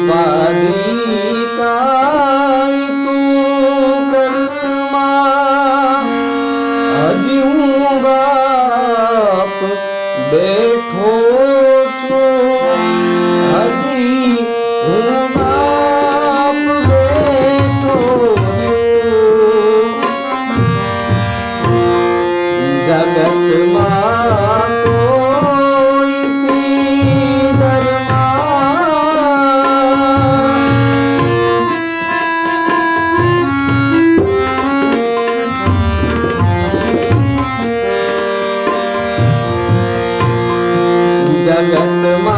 વાધિકાય તું કર્મા હજી હું બાપ બેઠો છું હજી હું બાપ બેઠો છું જગતમાં કોઈથી ડરમાં જગતમાં